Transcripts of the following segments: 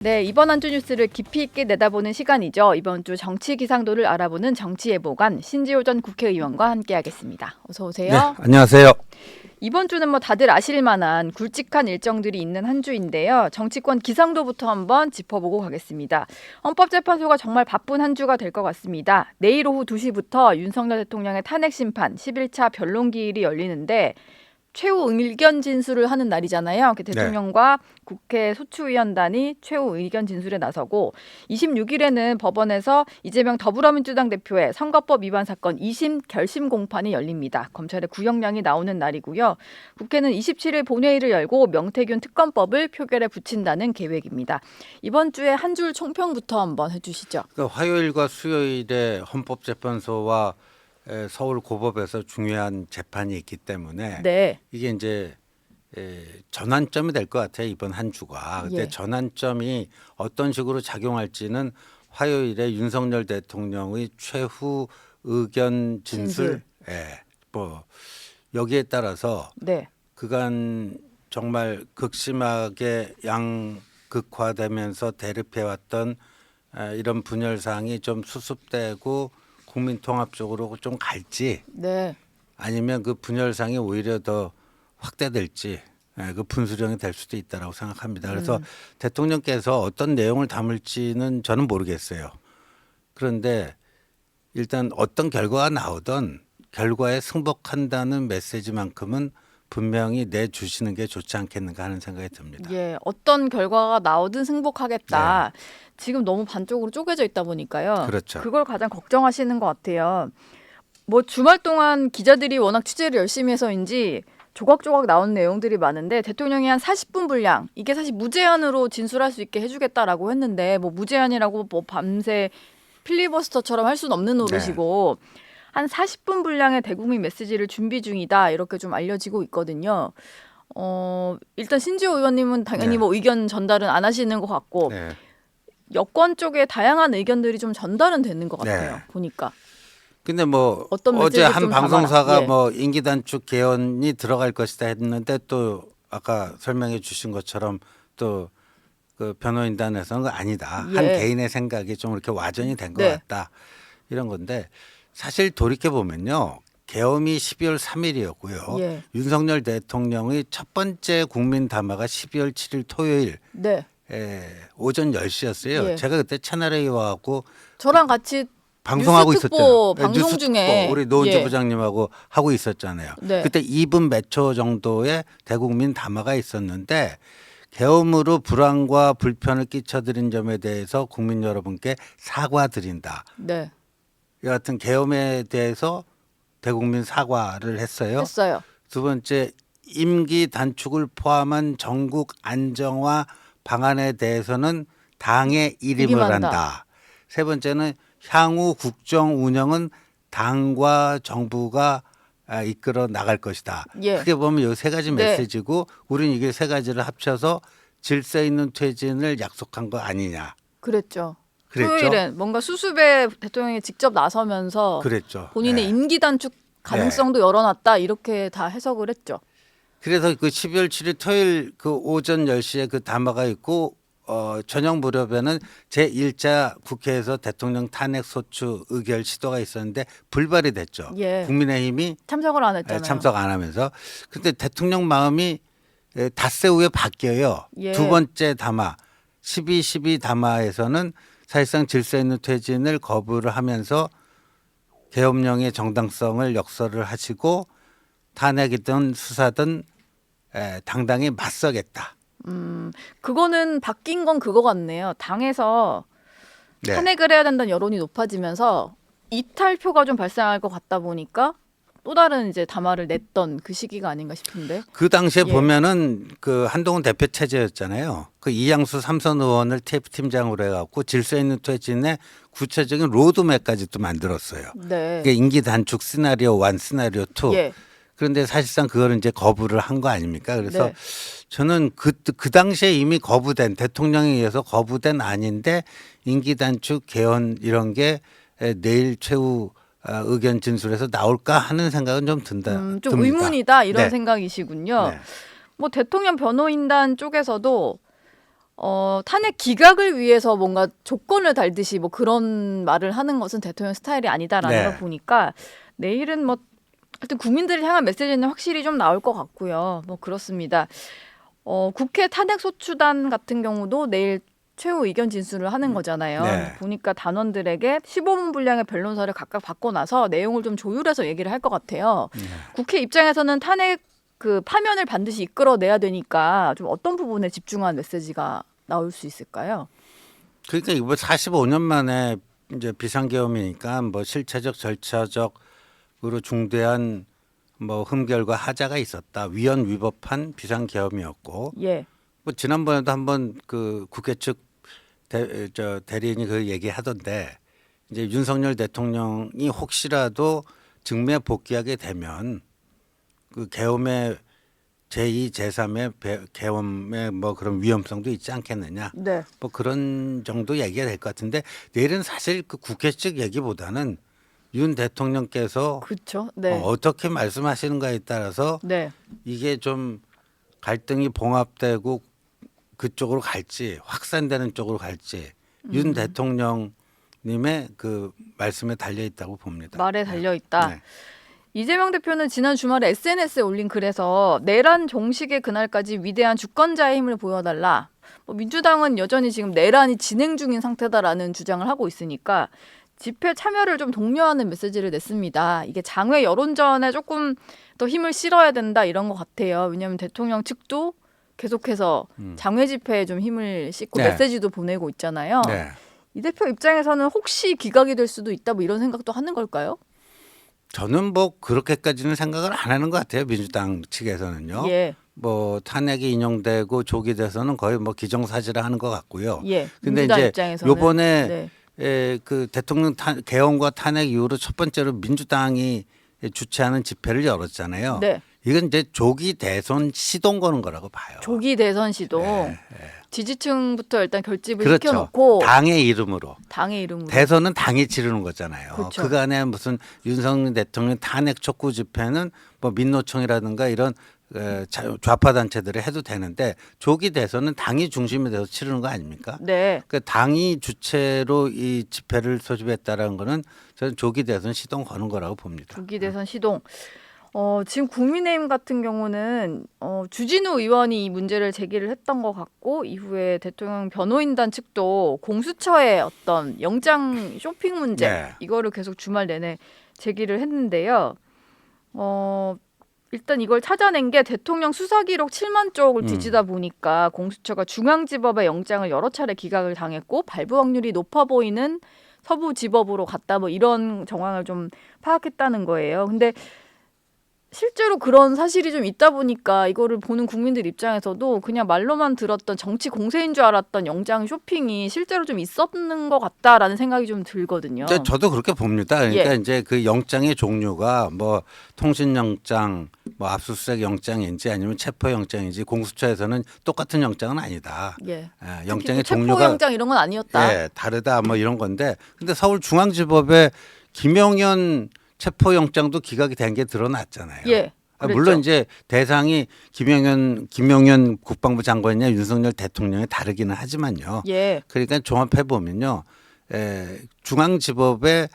네, 이번 한 주 뉴스를 깊이 있게 내다보는 시간이죠. 이번 주 정치 기상도를 알아보는 정치예보관 신지호 전 국회의원과 함께하겠습니다. 어서 오세요. 네, 안녕하세요. 이번 주는 뭐 다들 아실 만한 굵직한 일정들이 있는 한 주인데요. 정치권 기상도부터 한번 짚어보고 가겠습니다. 헌법재판소가 정말 바쁜 한 주가 될 것 같습니다. 내일 오후 2시부터 윤석열 대통령의 탄핵 심판 11차 변론기일이 열리는데 최후 의견 진술을 하는 날이잖아요. 대통령과 국회 소추위원단이 최후 의견 진술에 나서고 26일에는 법원에서 이재명 더불어민주당 대표의 선거법 위반 사건 2심 결심 공판이 열립니다. 검찰의 구형량이 나오는 날이고요. 국회는 27일 본회의를 열고 명태균 특검법을 표결에 붙인다는 계획입니다. 이번 주에 한 줄 총평부터 한번 해주시죠. 그러니까 화요일과 수요일에 헌법재판소와 서울고법에서 중요한 재판이 있기 때문에 네. 이게 이제 전환점이 될 것 같아요. 이번 한 주가. 근데 예. 전환점이 어떤 식으로 작용할지는 화요일에 윤석열 대통령의 최후 의견 진술, 뭐 여기에 따라서 네. 그간 정말 극심하게 양극화되면서 대립해왔던 이런 분열 사항이 좀 수습되고 국민 통합 쪽으로 좀 갈지, 네. 아니면 그 분열 사항이 오히려 더 확대될지, 그 분수령이 될 수도 있다라고 생각합니다. 그래서 대통령께서 어떤 내용을 담을지는 저는 모르겠어요. 그런데 일단 어떤 결과가 나오던 결과에 승복한다는 메시지만큼은 분명히 내주시는 게 좋지 않겠는가 하는 생각이 듭니다. 예, 어떤 결과가 나오든 승복하겠다. 지금 너무 반쪽으로 쪼개져 있다 보니까요. 그렇죠. 그걸 가장 걱정하시는 것 같아요. 뭐 주말 동안 기자들이 워낙 취재를 열심히 해서인지 조각조각 나온 내용들이 많은데 대통령이 한 40분 분량, 이게 사실 무제한으로 진술할 수 있게 해주겠다라고 했는데 뭐 무제한이라고 뭐 밤새 필리버스터처럼 할 수는 없는 노릇이고 한 40분 분량의 대국민 메시지를 준비 중이다, 이렇게 좀 알려지고 있거든요. 일단 신지호 의원님은 당연히 뭐 의견 전달은 안 하시는 것 같고 네. 여권 쪽에 다양한 의견들이 좀 전달은 되는 것 같아요. 보니까. 근데 뭐 어떤 어제 메시지를 한 좀 방송사가 담아라. 예. 뭐 임기 단축 개헌이 들어갈 것이다 했는데 또 아까 설명해 주신 것처럼 또 그 변호인단에서는 그거 아니다. 한 예. 개인의 생각이 좀 이렇게 와전이 된 것 네. 같다. 이런 건데 사실 돌이켜 보면요. 계엄이 12월 3일이었고요. 예. 윤석열 대통령의 첫 번째 국민 담화가 12월 7일 토요일 네. 오전 10시였어요. 예. 제가 그때 채널A에 와갖고 저랑 같이 방송하고 뉴스특보 있었잖아요. 방송 뉴스 중에 특보 우리 노은주 예. 부장님하고 하고 있었잖아요. 네. 그때 2분 몇 초 정도의 대국민 담화가 있었는데 계엄으로 불안과 불편을 끼쳐드린 점에 대해서 국민 여러분께 사과드린다. 네. 여하튼 계엄에 대해서 대국민 사과를 했어요. 했어요. 두 번째, 임기 단축을 포함한 전국 안정화 방안에 대해서는 당에 일임을 한다. 세 번째는 향후 국정 운영은 당과 정부가 이끌어 나갈 것이다. 예. 크게 보면 이 세 가지 네. 메시지고 우리는 이게 세 가지를 합쳐서 질서 있는 퇴진을 약속한 거 아니냐. 그랬죠. 그랬죠? 토요일엔 뭔가 수습에 대통령이 직접 나서면서 그랬죠. 본인의 네. 임기 단축 가능성도 열어놨다, 이렇게 다 해석을 했죠. 그래서 그 12월 7일 토요일 그 오전 10시에 그 담화가 있고 저녁 무렵에는 제1차 국회에서 대통령 탄핵 소추 의결 시도가 있었는데 불발이 됐죠. 예. 국민의힘이 참석을 안 했잖아요. 참석 안 하면서. 근데 대통령 마음이 닷새 후에 바뀌어요. 예. 두 번째 담화 12.12 담화에서는 사실상 질서 있는 퇴진을 거부를 하면서 계엄령의 정당성을 역설을 하시고 탄핵이든 수사든 당당히 맞서겠다. 그거는 바뀐 건 그거 같네요. 당에서 네. 탄핵을 해야 된다는 여론이 높아지면서 이탈표가 좀 발생할 것 같다 보니까 또 다른 이제 담화를 냈던 그 시기가 아닌가 싶은데. 그 당시에 예. 보면은 그 한동훈 대표 체제였잖아요. 그 이양수 삼선 의원을 TF 팀장으로 해갖고 질서 있는 퇴진의 구체적인 로드맵까지 또 만들었어요. 네. 그게 임기 단축 시나리오 1, 시나리오 2. 예. 그런데 사실상 그거를 이제 거부를 한 거 아닙니까? 그래서 네. 저는 그 당시에 이미 거부된 대통령에 의해서 거부된 아닌데 임기 단축 개헌 이런 게 내일 최후 의견 진술에서 나올까 하는 생각은 좀 든다. 좀 듭니다. 의문이다, 이런 네. 생각이시군요. 네. 뭐 대통령 변호인단 쪽에서도 탄핵 기각을 위해서 뭔가 조건을 달듯이 뭐 그런 말을 하는 것은 대통령 스타일이 아니다라는 네. 걸 보니까 내일은 뭐 하여튼 국민들을 향한 메시지는 확실히 좀 나올 것 같고요. 뭐 그렇습니다. 국회 탄핵소추단 같은 경우도 내일 최후 의견 진술을 하는 거잖아요. 네. 보니까 단원들에게 15분 분량의 변론서를 각각 받고 나서 내용을 좀 조율해서 얘기를 할 것 같아요. 국회 입장에서는 탄핵 그 파면을 반드시 이끌어내야 되니까 좀 어떤 부분에 집중한 메시지가 나올 수 있을까요? 그러니까 이거 45년 만에 이제 비상계엄이니까 뭐 실체적 절차적으로 중대한 뭐 흠결과 하자가 있었다. 위헌 위법한 비상계엄이었고 예, 뭐 지난번에도 한번 그 국회 측 대리인이 그 얘기하던데 이제 윤석열 대통령이 혹시라도 직무에 복귀하게 되면 그 계엄의 제2, 제3의 계엄의 뭐 그런 위험성도 있지 않겠느냐. 네, 뭐 그런 정도 얘기가 될 것 같은데 내일은 사실 그 국회 측 얘기보다는 윤 대통령께서 그렇죠. 네, 어떻게 말씀하시는가에 따라서 네, 이게 좀 갈등이 봉합되고 그쪽으로 갈지 확산되는 쪽으로 갈지 윤 대통령님의 그 말씀에 달려 있다고 봅니다. 말에 달려 있다. 네. 이재명 대표는 지난 주말에 SNS에 올린 글에서 내란 종식의 그날까지 위대한 주권자의 힘을 보여달라. 뭐 민주당은 여전히 지금 내란이 진행 중인 상태다라는 주장을 하고 있으니까 집회 참여를 좀 독려하는 메시지를 냈습니다. 이게 장외 여론전에 조금 더 힘을 실어야 된다 이런 것 같아요. 왜냐하면 대통령 측도 계속해서 장외 집회에 좀 힘을 싣고 네. 메시지도 보내고 있잖아요. 네. 이 대표 입장에서는 혹시 기각이 될 수도 있다 뭐 이런 생각도 하는 걸까요? 저는 뭐 그렇게까지는 생각을 안 하는 것 같아요. 민주당 측에서는요. 예. 뭐 탄핵이 인용되고 조기 대선은 거의 뭐 기정사실화 하는 것 같고요. 예. 근데 민주당 이제 입장에서는 요번에 네. 그 대통령 개헌과 탄핵 이후로 첫 번째로 민주당이 주최하는 집회를 열었잖아요. 네. 이건 이제 조기 대선 시동 거는 거라고 봐요. 조기 대선 시동 지지층부터 일단 결집을 그렇죠. 시켜놓고 당의 이름으로. 당의 이름으로 대선은 당이 치르는 거잖아요. 그렇죠. 그간에 무슨 윤석열 대통령 탄핵 촉구 집회는 뭐 민노총이라든가 이런 좌파 단체들이 해도 되는데 조기 대선은 당이 중심이 돼서 치르는 거 아닙니까? 네. 그 당이 주체로 이 집회를 소집했다라는 거는 저는 조기 대선 시동 거는 거라고 봅니다. 조기 대선 시동. 지금 국민의힘 같은 경우는 주진우 의원이 이 문제를 제기를 했던 것 같고 이후에 대통령 변호인단 측도 공수처의 어떤 영장 쇼핑 문제 네. 이거를 계속 주말 내내 제기를 했는데요. 일단 이걸 찾아낸 게 대통령 수사 기록 7만 쪽을 뒤지다 보니까 공수처가 중앙지법의 영장을 여러 차례 기각을 당했고 발부 확률이 높아 보이는 서부지법으로 갔다 뭐 이런 정황을 좀 파악했다는 거예요. 근데 실제로 그런 사실이 좀 있다 보니까 이거를 보는 국민들 입장에서도 그냥 말로만 들었던 정치 공세인 줄 알았던 영장 쇼핑이 실제로 좀 있었는 것 같다라는 생각이 좀 들거든요. 저도 그렇게 봅니다. 그러니까 예. 이제 그 영장의 종류가 뭐 통신영장, 뭐 압수수색 영장인지 아니면 체포영장인지 공수처에서는 똑같은 영장은 아니다. 예. 영장의 체포 종류가 영장 이런 건 아니었다. 예, 다르다 뭐 이런 건데 근데 서울중앙지법에 김영현 체포영장도 기각이 된 게 드러났잖아요. 예. 그랬죠. 물론 이제 대상이 김영현 국방부 장관이냐 윤석열 대통령이 다르기는 하지만요. 예. 그러니까 종합해 보면요, 중앙지법에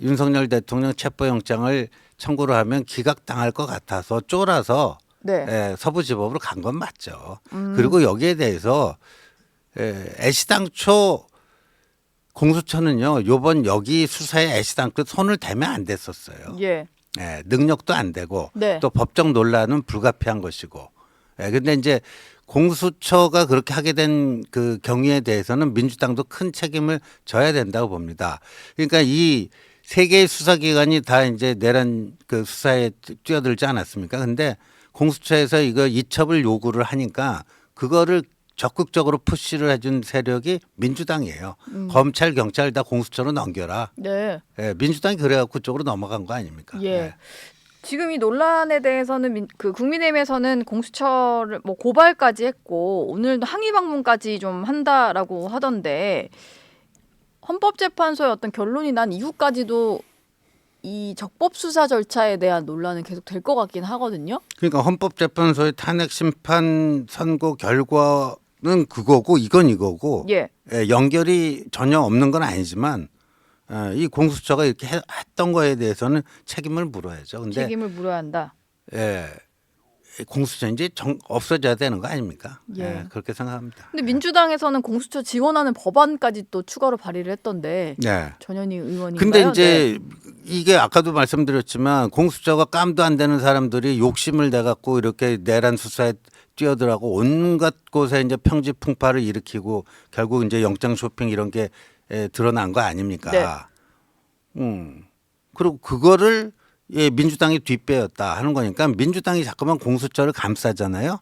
윤석열 대통령 체포영장을 청구를 하면 기각당할 것 같아서 쫄아서 네. 서부지법으로 간 건 맞죠. 그리고 여기에 대해서 애시당초 공수처는요, 요번 여기 수사에 애시당초 손을 대면 안 됐었어요. 예. 능력도 안 되고 네. 또 법적 논란은 불가피한 것이고. 근데 이제 공수처가 그렇게 하게 된 그 경위에 대해서는 민주당도 큰 책임을 져야 된다고 봅니다. 그러니까 이 세 개의 수사기관이 다 이제 내란 그 수사에 뛰어들지 않았습니까? 근데 공수처에서 이거 이첩을 요구를 하니까 그거를 적극적으로 푸시를 해준 세력이 민주당이에요. 검찰, 경찰 다 공수처로 넘겨라. 네. 민주당이 그래갖고 그쪽으로 넘어간 거 아닙니까? 예. 지금 이 논란에 대해서는 그 국민의힘에서는 공수처를 뭐 고발까지 했고 오늘도 항의 방문까지 좀 한다라고 하던데 헌법재판소의 어떤 결론이 난 이후까지도 이 적법 수사 절차에 대한 논란은 계속 될 것 같긴 하거든요. 그러니까 헌법재판소의 탄핵 심판 선고 결과 그거고 이건 이거고 예. 연결이 전혀 없는 건 아니지만 이 공수처가 이렇게 했던 거에 대해서는 책임을 물어야죠. 근데 책임을 물어야 한다. 공수처 이제 없어져야 되는 거 아닙니까? 예. 그렇게 생각합니다. 근데 민주당에서는 공수처 지원하는 법안까지 또 추가로 발의를 했던데 네. 전현희 의원인가요? 근데 이제 이게 아까도 말씀드렸지만 공수처가 깜도 안 되는 사람들이 욕심을 내 갖고 이렇게 내란 수사에 뛰어들어가고 온갖 곳에 이제 평지풍파를 일으키고 결국 이제 영장 쇼핑 이런 게 드러난 거 아닙니까? 네. 그리고 그거를 민주당이 뒷배였다 하는 거니까 민주당이 자꾸만 공수처를 감싸잖아요.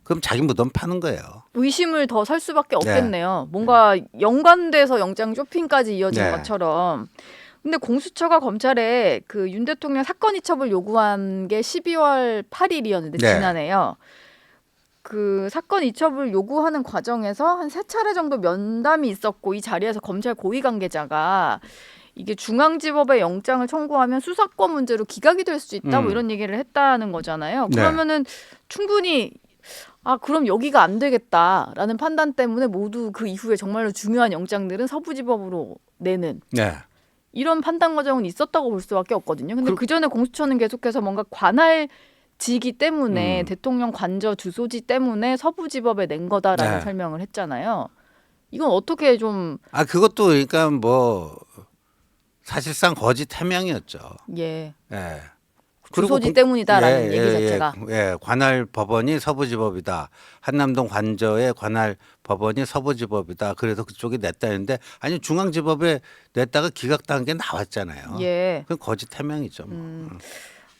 그럼 자기 무덤 파는 거예요. 의심을 더 살 수밖에 없겠네요. 뭔가 연관돼서 영장 쇼핑까지 이어진 네. 것처럼. 근데 공수처가 검찰에 그 윤 대통령 사건 이첩을 요구한 게 12월 8일이었는데 네. 지난해요. 그 사건 이첩을 요구하는 과정에서 한 3차례 정도 면담이 있었고 이 자리에서 검찰 고위 관계자가 이게 중앙지법에 영장을 청구하면 수사권 문제로 기각이 될 수 있다 뭐 이런 얘기를 했다는 거잖아요. 네. 그러면은 충분히 그럼 여기가 안 되겠다라는 판단 때문에 모두 그 이후에 정말로 중요한 영장들은 서부지법으로 내는 네. 이런 판단 과정은 있었다고 볼 수밖에 없거든요. 근데 그 전에 공수처는 계속해서 뭔가 관할지기 때문에 대통령 관저 주소지 때문에 서부지법에 낸 거다라는 네. 설명을 했잖아요. 이건 어떻게 좀 그것도 그러니까 뭐 사실상 거짓 해명이었죠. 예. 예. 주소지 때문이다라는 얘기 자체가. 관할 법원이 서부지법이다. 한남동 관저의 관할 법원이 서부지법이다. 그래서 그쪽이 냈다는데 아니 중앙지법에 냈다가 기각당한 게 나왔잖아요. 예. 그건 거짓 해명이죠.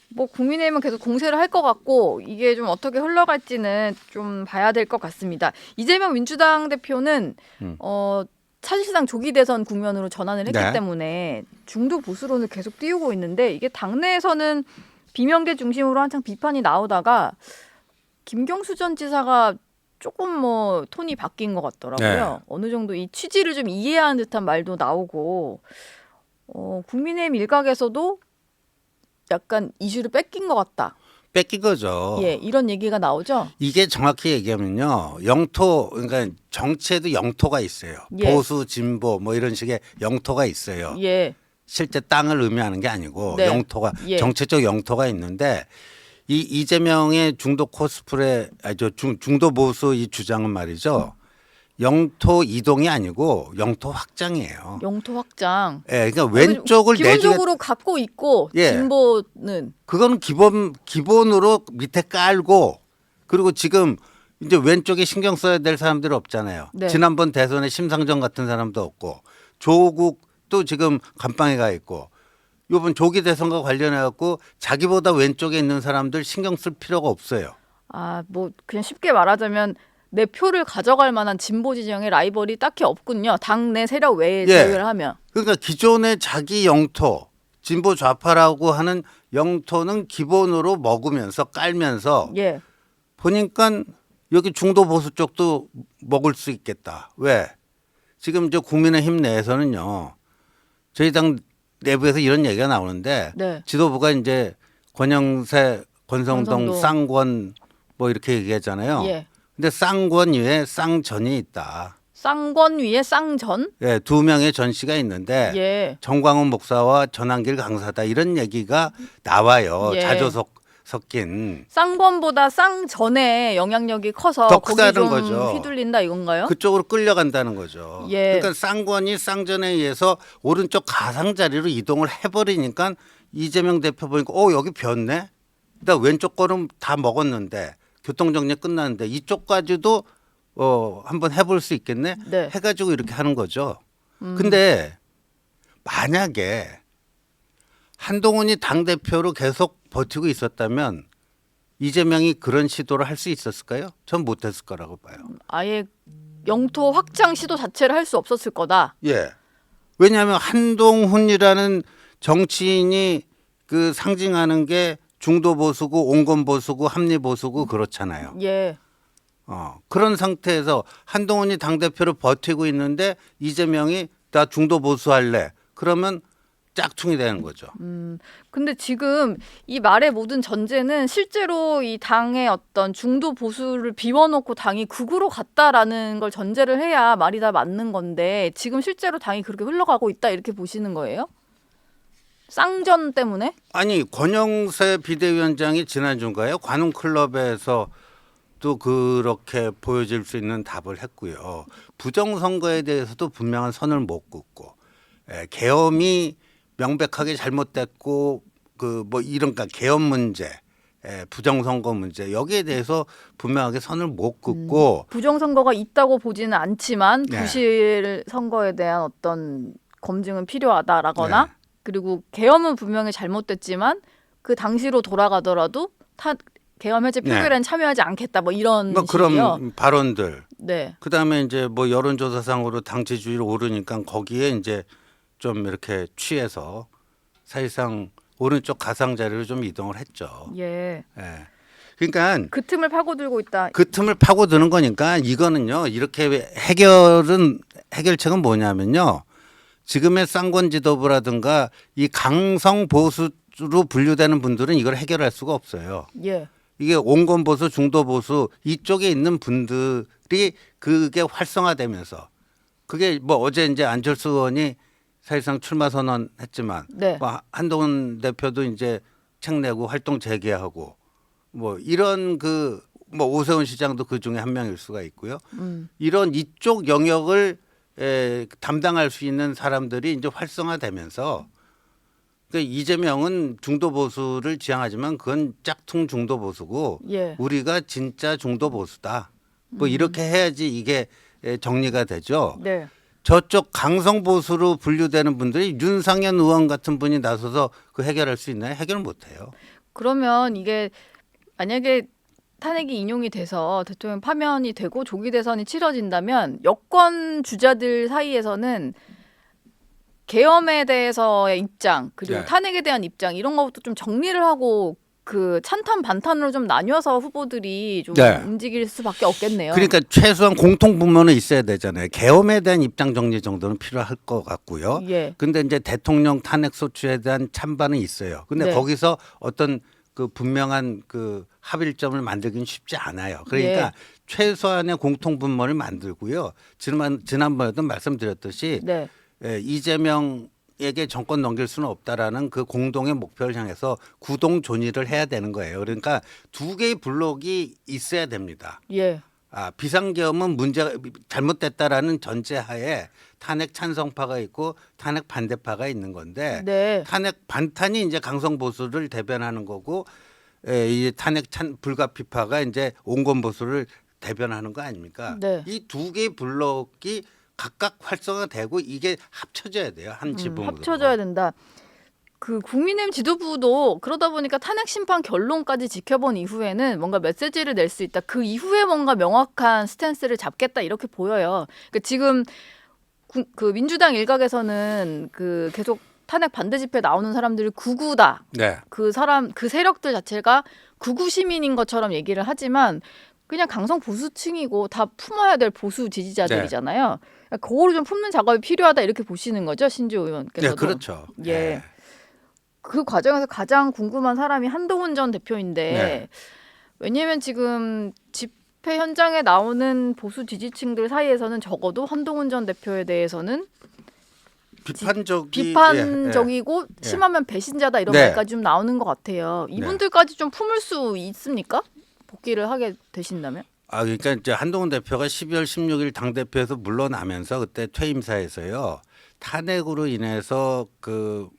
뭐 국민의힘은 계속 공세를 할 것 같고 이게 좀 어떻게 흘러갈지는 좀 봐야 될 것 같습니다. 이재명 민주당 대표는 사실상 조기 대선 국면으로 전환을 했기 네. 때문에 중도 보수론을 계속 띄우고 있는데 이게 당내에서는 비명계 중심으로 한창 비판이 나오다가 김경수 전 지사가 조금 뭐 톤이 바뀐 것 같더라고요. 네. 어느 정도 이 취지를 좀 이해하는 듯한 말도 나오고 국민의힘 일각에서도 약간 이슈를 뺏긴 것 같다. 뺏긴 거죠. 예, 이런 얘기가 나오죠. 이게 정확히 얘기하면요. 영토 그러니까 정치에도 영토가 있어요. 예. 보수 진보 뭐 이런 식의 영토가 있어요. 예, 실제 땅을 의미하는 게 아니고 네. 영토가 예. 정치적 영토가 있는데 이 이재명의 중도 코스프레 중도 보수 이 주장은 말이죠. 영토 이동이 아니고 영토 확장이에요. 영토 확장. 그러니까 왼쪽을 기본적으로 갖고 있고 예. 진보는 그거는 기본으로 밑에 깔고 그리고 지금 이제 왼쪽에 신경 써야 될 사람들이 없잖아요. 네. 지난번 대선에 심상정 같은 사람도 없고 조국도 지금 감방에 가 있고 이번 조기 대선과 관련해 갖고 자기보다 왼쪽에 있는 사람들 신경 쓸 필요가 없어요. 뭐 그냥 쉽게 말하자면 내 표를 가져갈 만한 진보 진영의 라이벌이 딱히 없군요. 당내 세력 외에 제외를 하면. 그러니까 기존의 자기 영토 진보 좌파라고 하는 영토는 기본으로 먹으면서 깔면서 예. 보니까 여기 중도 보수 쪽도 먹을 수 있겠다. 왜? 지금 이제 국민의힘 내에서는요. 저희 당 내부에서 이런 얘기가 나오는데 네. 지도부가 이제 권영세, 권성동, 권성동. 쌍권 뭐 이렇게 얘기하잖아요. 예. 근데 쌍권 위에 쌍전이 있다. 쌍권 위에 쌍전? 예, 2명의 전 씨가 있는데 예. 정광훈 목사와 전한길 강사다 이런 얘기가 나와요. 예. 자주 섞인. 쌍권보다 쌍전의 영향력이 커서 더 거기 크다는 좀 거죠. 휘둘린다 이건가요? 그쪽으로 끌려간다는 거죠. 예. 그러니까 쌍권이 쌍전에 의해서 오른쪽 가상자리로 이동을 해버리니까 이재명 대표 보니까 여기 비었네. 나 왼쪽 거는 다 먹었는데 교통정리 끝났는데 이쪽까지도 한번 해볼 수 있겠네. 네. 해가지고 이렇게 하는 거죠. 근데 만약에 한동훈이 당대표로 계속 버티고 있었다면 이재명이 그런 시도를 할 수 있었을까요? 전 못했을 거라고 봐요. 아예 영토 확장 시도 자체를 할 수 없었을 거다. 예. 왜냐하면 한동훈이라는 정치인이 그 상징하는 게 중도 보수고 온건 보수고 합리 보수고 그렇잖아요. 예. 그런 상태에서 한동훈이 당대표로 버티고 있는데 이재명이 나 중도 보수할래. 그러면 짝퉁이 되는 거죠. 근데 지금 이 말의 모든 전제는 실제로 이 당의 어떤 중도 보수를 비워놓고 당이 극우로 갔다라는 걸 전제를 해야 말이 다 맞는 건데 지금 실제로 당이 그렇게 흘러가고 있다 이렇게 보시는 거예요? 쌍전 때문에? 아니 권영세 비대위원장이 지난주인가요? 관훈클럽에서 또 그렇게 보여질 수 있는 답을 했고요. 부정선거에 대해서도 분명한 선을 못 긋고 계엄이 명백하게 잘못됐고 그 뭐 이런 그러니까 계엄 문제, 부정선거 문제 여기에 대해서 분명하게 선을 못 긋고 부정선거가 있다고 보지는 않지만 네. 부실 선거에 대한 어떤 검증은 필요하다라거나 네. 그리고 계엄은 분명히 잘못됐지만 그 당시로 돌아가더라도 계엄 해제 표결에는 참여하지 않겠다 뭐 이런 뭐 식이요. 그런 발언들. 네. 그다음에 이제 뭐 여론조사상으로 당 지지율이 오르니까 거기에 이제 좀 이렇게 취해서 사실상 오른쪽 가상자리로 좀 이동을 했죠. 예. 예. 그러니까 그 틈을 파고들고 있다. 그 틈을 파고드는 거니까 이거는요. 이렇게 해결책은 뭐냐면요. 지금의 쌍권 지도부라든가 이 강성 보수로 분류되는 분들은 이걸 해결할 수가 없어요. 예. 이게 온건 보수, 중도 보수 이쪽에 있는 분들이 그게 활성화되면서 그게 뭐 어제 이제 안철수 의원이 사실상 출마 선언했지만 네. 뭐 한동훈 대표도 이제 책 내고 활동 재개하고 뭐 이런 그 뭐 오세훈 시장도 그 중에 한 명일 수가 있고요. 이런 이쪽 영역을 담당할 수 있는 사람들이 이제 활성화되면서 그러니까 이재명은 중도 보수를 지향하지만 그건 짝퉁 중도 보수고 예. 우리가 진짜 중도 보수다. 뭐 이렇게 해야지 이게 정리가 되죠. 네. 저쪽 강성 보수로 분류되는 분들이 윤상현 의원 같은 분이 나서서 그 해결할 수 있나요? 해결 못 해요. 그러면 이게 만약에 탄핵이 인용이 돼서 대통령 파면이 되고 조기 대선이 치러진다면 여권 주자들 사이에서는 계엄에 대해서의 입장 그리고 네. 탄핵에 대한 입장 이런 것부터 좀 정리를 하고 그 찬탄 반탄으로 좀 나뉘어서 후보들이 좀 네. 움직일 수밖에 없겠네요. 그러니까 최소한 공통 분모는 있어야 되잖아요. 계엄에 대한 입장 정리 정도는 필요할 것 같고요. 예. 근데 이제 대통령 탄핵 소추에 대한 찬반은 있어요. 근데 네. 거기서 어떤 그 분명한 그 합일점을 만들기는 쉽지 않아요. 그러니까 예. 최소한의 공통 분모를 만들고요. 지난번에도 말씀드렸듯이 네. 이재명에게 정권 넘길 수는 없다라는 그 공동의 목표를 향해서 구동존의를 해야 되는 거예요. 그러니까 두 개의 블록이 있어야 됩니다. 예. 비상계엄은 문제가 잘못됐다라는 전제하에 탄핵 찬성파가 있고 탄핵 반대파가 있는 건데 네. 탄핵 반탄이 이제 강성 보수를 대변하는 거고 이 탄핵 불가피파가 이제 온건 보수를 대변하는 거 아닙니까? 네. 이 두 개의 블록이 각각 활성화되고 이게 합쳐져야 돼요. 한 지붕으로. 합쳐져야 된다. 그 국민의힘 지도부도 그러다 보니까 탄핵 심판 결론까지 지켜본 이후에는 뭔가 메시지를 낼 수 있다. 그 이후에 뭔가 명확한 스탠스를 잡겠다 이렇게 보여요. 그러니까 지금 그 민주당 일각에서는 그 계속 탄핵 반대 집회 나오는 사람들이 극우다. 네. 그 세력들 자체가 극우 시민인 것처럼 얘기를 하지만 그냥 강성 보수층이고 다 품어야 될 보수 지지자들이잖아요. 그러니까 그거를 좀 품는 작업이 필요하다 이렇게 보시는 거죠, 신지호 의원께서도. 네, 그렇죠. 예. 네. 그 과정에서 가장 궁금한 사람이 한동훈 전 대표인데 네. 왜냐하면 지금 집회 현장에 나오는 보수 지지층들 사이에서는 적어도 한동훈 전 대표에 대해서는 비판적이고 예. 심하면 배신자다 이런 네. 말까지 좀 나오는 것 같아요. 이분들까지 좀 품을 수 있습니까? 복귀를 하게 되신다면? 그러니까 이제 한동훈 대표가 12월 16일 당 대표에서 물러나면서 그때 퇴임사에서요 탄핵으로 인해서 그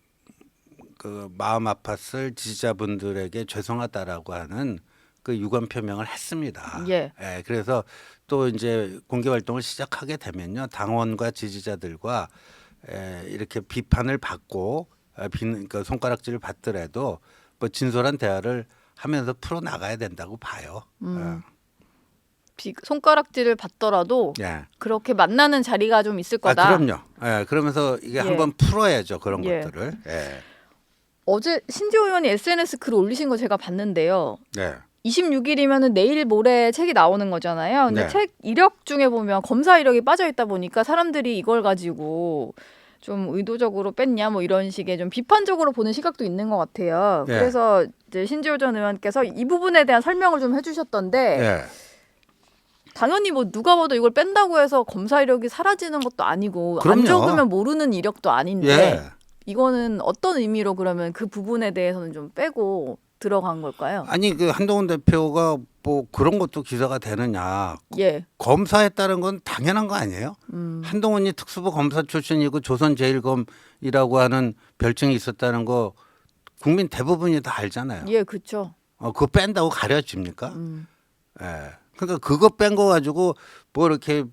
마음 아팠을 지지자분들에게 죄송하다라고 하는 그 유감 표명을 했습니다. 예. 그래서 또 이제 공개 활동을 시작하게 되면요 당원과 지지자들과 이렇게 비판을 받고 그 손가락질을 받더라도 뭐 진솔한 대화를 하면서 풀어 나가야 된다고 봐요. 손가락질을 받더라도 예. 그렇게 만나는 자리가 좀 있을 거다. 그럼요. 그러면서 이게 예. 한번 풀어야죠 그런 예. 것들을. 어제 신지호 의원이 SNS 글 올리신 거 제가 봤는데요. 네. 26일이면은 내일 모레 책이 나오는 거잖아요. 근데 네. 책 이력 중에 보면 검사 이력이 빠져 있다 보니까 사람들이 이걸 가지고 좀 의도적으로 뺐냐 뭐 이런 식의 좀 비판적으로 보는 시각도 있는 것 같아요. 예. 그래서 이제 신지호 전 의원께서 이 부분에 대한 설명을 좀 해주셨던데 예. 당연히 뭐 누가 봐도 이걸 뺀다고 해서 검사 이력이 사라지는 것도 아니고 안 그럼요. 적으면 모르는 이력도 아닌데 예. 이거는 어떤 의미로 그러면 그 부분에 대해서는 좀 빼고 들어간 걸까요? 아니 그 한동훈 대표가 뭐 그런 것도 기사가 되느냐. 예. 검사했다는 건 당연한 거 아니에요? 한동훈이 특수부 검사 출신이고 조선제일검이라고 하는 별칭이 있었다는 거 국민 대부분이 다 알잖아요. 예, 그렇죠. 그거 뺀다고 가려집니까? 예. 그러니까 그거 뺀 거 가지고 뭐 이렇게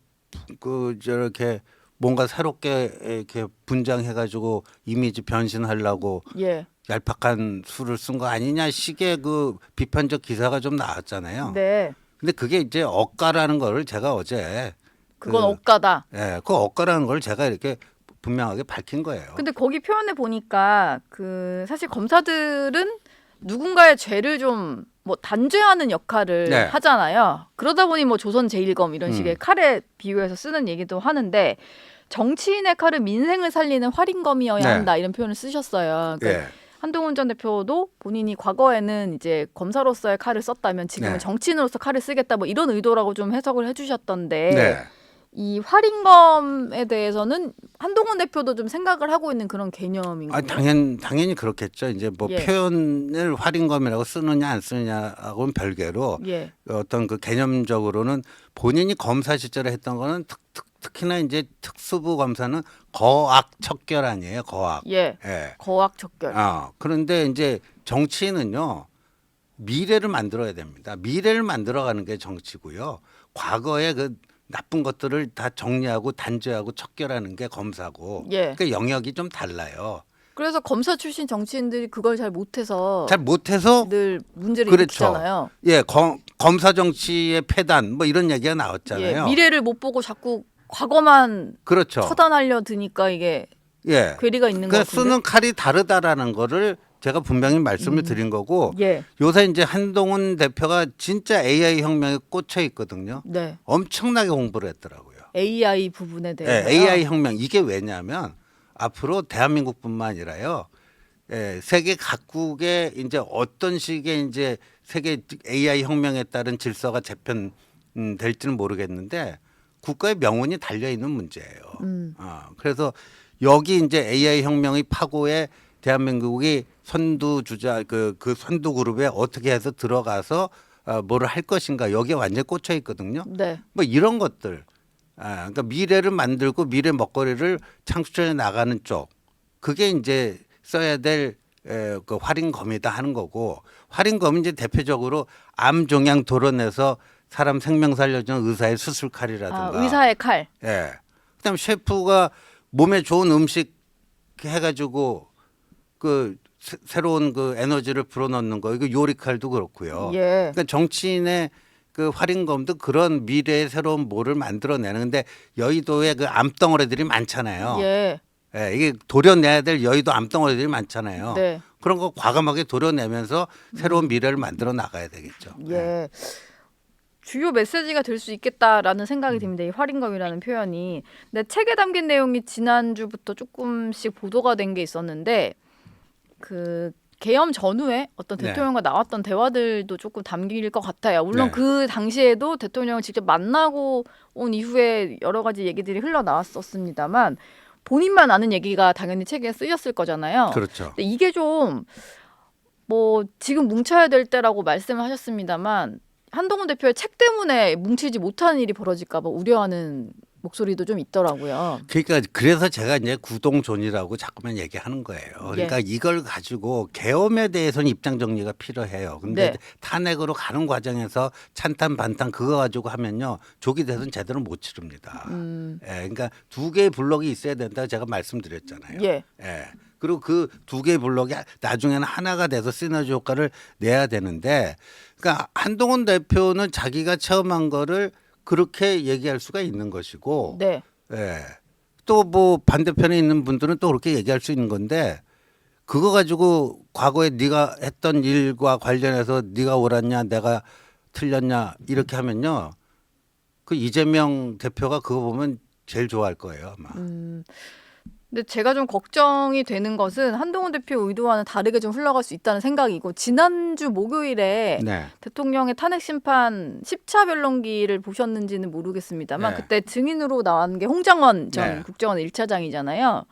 그 저렇게 뭔가 새롭게 이렇게 분장해 가지고 이미지 변신하려고 예. 얄팍한 수를 쓴 거 아니냐 식의 그 비판적 기사가 좀 나왔잖아요. 네. 근데 그게 이제 억가라는 거를 제가 어제 그건 억가다. 예, 그 억가라는 걸 제가 이렇게 분명하게 밝힌 거예요. 근데 거기 표현해 보니까 그 사실 검사들은 누군가의 죄를 좀 뭐 단죄하는 역할을 네. 하잖아요. 그러다 보니 뭐 조선제일검 이런 식의 칼에 비유해서 쓰는 얘기도 하는데 정치인의 칼은 민생을 살리는 활인검이어야 네. 한다 이런 표현을 쓰셨어요. 그러니까 예. 한동훈 전 대표도 본인이 과거에는 이제 검사로서의 칼을 썼다면 지금은 네. 정치인으로서 칼을 쓰겠다 뭐 이런 의도라고 좀 해석을 해주셨던데 네. 이 활인검에 대해서는 한동훈 대표도 좀 생각을 하고 있는 그런 개념인가요? 당연히 그렇겠죠. 이제 뭐 예. 표현을 활인검이라고 쓰느냐 안 쓰느냐하고는 별개로 예. 어떤 그 개념적으로는 본인이 검사 시절에 했던 거는 특히나 이제 특수부 검사는 거악척결 아니에요. 거악. 예. 예. 거악척결. 그런데 이제 정치인은요. 미래를 만들어야 됩니다. 미래를 만들어가는 게 정치고요. 과거의 그 나쁜 것들을 다 정리하고 단죄하고 척결하는 게 검사고. 예. 그 영역이 좀 달라요. 그래서 검사 출신 정치인들이 그걸 잘 못해서 잘 못해서 늘 문제를 그렇죠. 일으키잖아요. 예, 검사 정치의 폐단 뭐 이런 얘기가 나왔잖아요. 예. 미래를 못 보고 자꾸 과거만 그렇죠. 처단하려 드니까 이게 예. 괴리가 있는 것 그 같은데. 쓰는 칼이 다르다라는 거를 제가 분명히 말씀을 드린 거고 예. 요새 이제 한동훈 대표가 진짜 AI 혁명에 꽂혀 있거든요. 네. 엄청나게 공부를 했더라고요. AI 부분에 대해서. 예, AI 혁명 이게 왜냐하면 앞으로 대한민국뿐만 아니라요. 예, 세계 각국의 이제 어떤 식의 이제 세계 AI 혁명에 따른 질서가 재편될지는 모르겠는데 국가의 명운이 달려 있는 문제예요. 그래서 여기 이제 AI 혁명의 파고에 대한민국이 선두주자 그 선두 그룹에 어떻게 해서 들어가서 뭐를 할 것인가 여기에 완전히 꽂혀 있거든요. 네. 뭐 이런 것들. 그러니까 미래를 만들고 미래 먹거리를 창출해 나가는 쪽. 그게 이제 써야 될 그 활인검이다 하는 거고 활인검이 이제 대표적으로 암 종양 도려내서 사람 생명 살려주는 의사의 수술칼이라든가. 의사의 칼. 예. 그다음 셰프가 몸에 좋은 음식 해가지고 그 새로운 그 에너지를 불어넣는 거 이거 요리칼도 그렇고요. 예. 그러니까 정치인의 그 활인검도 그런 미래의 새로운 뭐를 만들어내는 근데 여의도에 그 암덩어리들이 많잖아요. 예. 예, 이게 도려내야 될 여의도 암덩어리들이 많잖아요. 네. 그런 거 과감하게 도려내면서 새로운 미래를 만들어 나가야 되겠죠. 예. 주요 메시지가 될 수 있겠다라는 생각이 듭니다. 이 활인검이라는 표현이. 근데 책에 담긴 내용이 지난주부터 조금씩 보도가 된 게 있었는데 그 계엄 전후에 어떤 네. 대통령과 나왔던 대화들도 조금 담길 것 같아요. 물론 네. 그 당시에도 대통령을 직접 만나고 온 이후에 여러 가지 얘기들이 흘러나왔었습니다만 본인만 아는 얘기가 당연히 책에 쓰였을 거잖아요. 그렇죠. 근데 이게 좀 뭐 지금 뭉쳐야 될 때라고 말씀을 하셨습니다만 한동훈 대표의 책 때문에 뭉치지 못하는 일이 벌어질까 봐 우려하는 목소리도 좀 있더라고요. 그러니까 그래서 제가 이제 구동존이라고 자꾸만 얘기하는 거예요. 그러니까 예. 이걸 가지고 계엄에 대해서는 입장 정리가 필요해요. 근데 네. 탄핵으로 가는 과정에서 찬탄 반탄 그거 가지고 하면요 조기 대선 제대로 못 치릅니다. 예, 그러니까 두 개의 블록이 있어야 된다고 제가 말씀드렸잖아요. 예. 예. 그리고 그 두 개의 블록이 나중에는 하나가 돼서 시너지 효과를 내야 되는데, 그러니까 한동훈 대표는 자기가 체험한 거를 그렇게 얘기할 수가 있는 것이고, 네. 예. 또 뭐 반대편에 있는 분들은 또 그렇게 얘기할 수 있는 건데, 그거 가지고 과거에 네가 했던 일과 관련해서 네가 옳았냐, 내가 틀렸냐 이렇게 하면요, 그 이재명 대표가 그거 보면 제일 좋아할 거예요 아마. 근데 제가 좀 걱정이 되는 것은 한동훈 대표 의도와는 다르게 좀 흘러갈 수 있다는 생각이고 지난주 목요일에 네. 대통령의 탄핵 심판 10차 변론기를 보셨는지는 모르겠습니다만 네. 그때 증인으로 나온 게 홍장원 전 네. 국정원 1차장이잖아요.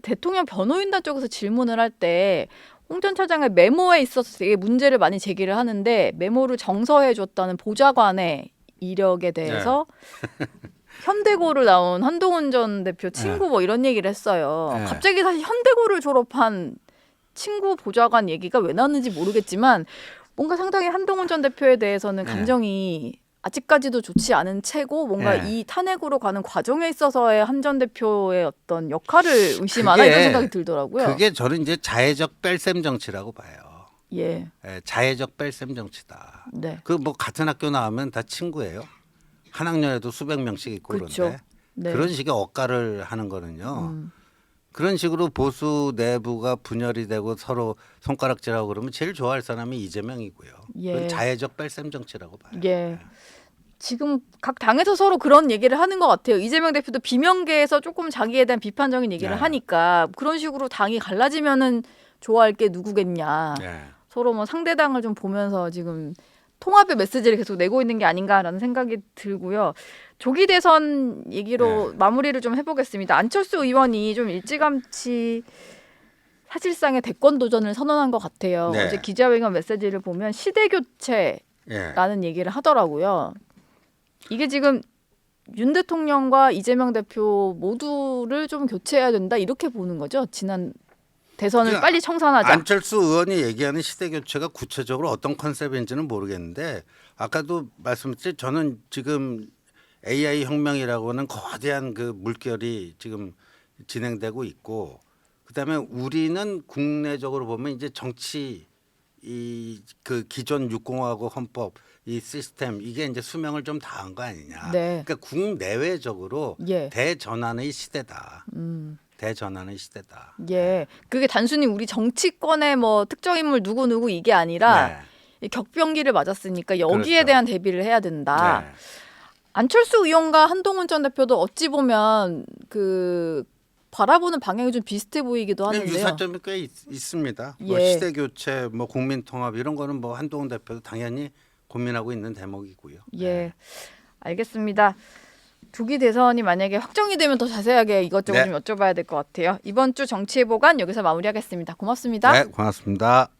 대통령 변호인단 쪽에서 질문을 할 때 홍 전 차장의 메모에 있어서 되게 문제를 많이 제기를 하는데 메모를 정서해 줬다는 보좌관의 이력에 대해서 현대고를 나온 한동훈 전 대표 친구 뭐 이런 얘기를 했어요. 네. 갑자기 사실 현대고를 졸업한 친구 보좌관 얘기가 왜 나왔는지 모르겠지만 뭔가 상당히 한동훈 전 대표에 대해서는 네. 감정이 아직까지도 좋지 않은 채고 뭔가 네. 이 탄핵으로 가는 과정에 있어서의 한 전 대표의 어떤 역할을 의심하나 이런 생각이 들더라고요. 그게 저는 이제 자해적 뺄셈 정치라고 봐요. 예, 예, 자해적 뺄셈 정치다. 네, 그 뭐 같은 학교 나오면 다 친구예요. 한 학년에도 수백 명씩 있고 그렇죠. 그런데 네. 그런 식의 억가를 하는 거는요. 음. 그런 식으로 보수 내부가 분열이 되고 서로 손가락질하고 그러면 제일 좋아할 사람이 이재명이고요. 예. 그건 자해적 뺄셈 정치라고 봐요. 예. 지금 각 당에서 서로 그런 얘기를 하는 것 같아요. 이재명 대표도 비명계에서 조금 자기에 대한 비판적인 얘기를 네. 하니까 그런 식으로 당이 갈라지면은 좋아할 게 누구겠냐. 네. 서로 뭐 상대당을 좀 보면서 지금 통합의 메시지를 계속 내고 있는 게 아닌가라는 생각이 들고요. 조기 대선 얘기로 마무리를 좀 해보겠습니다. 안철수 의원이 좀 일찌감치 사실상의 대권 도전을 선언한 것 같아요. 네. 어제 기자회견 메시지를 보면 시대 교체라는 예. 얘기를 하더라고요. 이게 지금 윤 대통령과 이재명 대표 모두를 좀 교체해야 된다 이렇게 보는 거죠. 지난 대선을 그러니까 빨리 청산하자. 안철수 의원이 얘기하는 시대 교체가 구체적으로 어떤 컨셉인지는 모르겠는데 아까도 말씀드렸지 저는 지금 AI 혁명이라고 하는 거대한 그 물결이 지금 진행되고 있고 그다음에 우리는 국내적으로 보면 이제 정치 이 그 기존 육공화국 헌법 이 시스템 이게 이제 수명을 좀 다한 거 아니냐. 네. 그러니까 국내외적으로 예. 대전환의 시대다. 대전환의 시대다. 예. 그게 단순히 우리 정치권의 뭐 특정 인물 누구 이게 아니라 네. 이 격변기를 맞았으니까 여기에 그렇죠. 대한 대비를 해야 된다. 네. 안철수 의원과 한동훈 전 대표도 어찌 보면 그 바라보는 방향이 좀 비슷해 보이기도 하는데요. 유사점이 꽤 있습니다. 뭐 예. 시대 교체, 뭐 국민 통합 이런 거는 뭐 한동훈 대표도 당연히 고민하고 있는 대목이고요. 예. 알겠습니다. 조기 대선이 만약에 확정이 되면 더 자세하게 이것저것 네. 좀 여쭤봐야 될 것 같아요. 이번 주 정치의 보관 여기서 마무리하겠습니다. 고맙습니다. 네, 고맙습니다.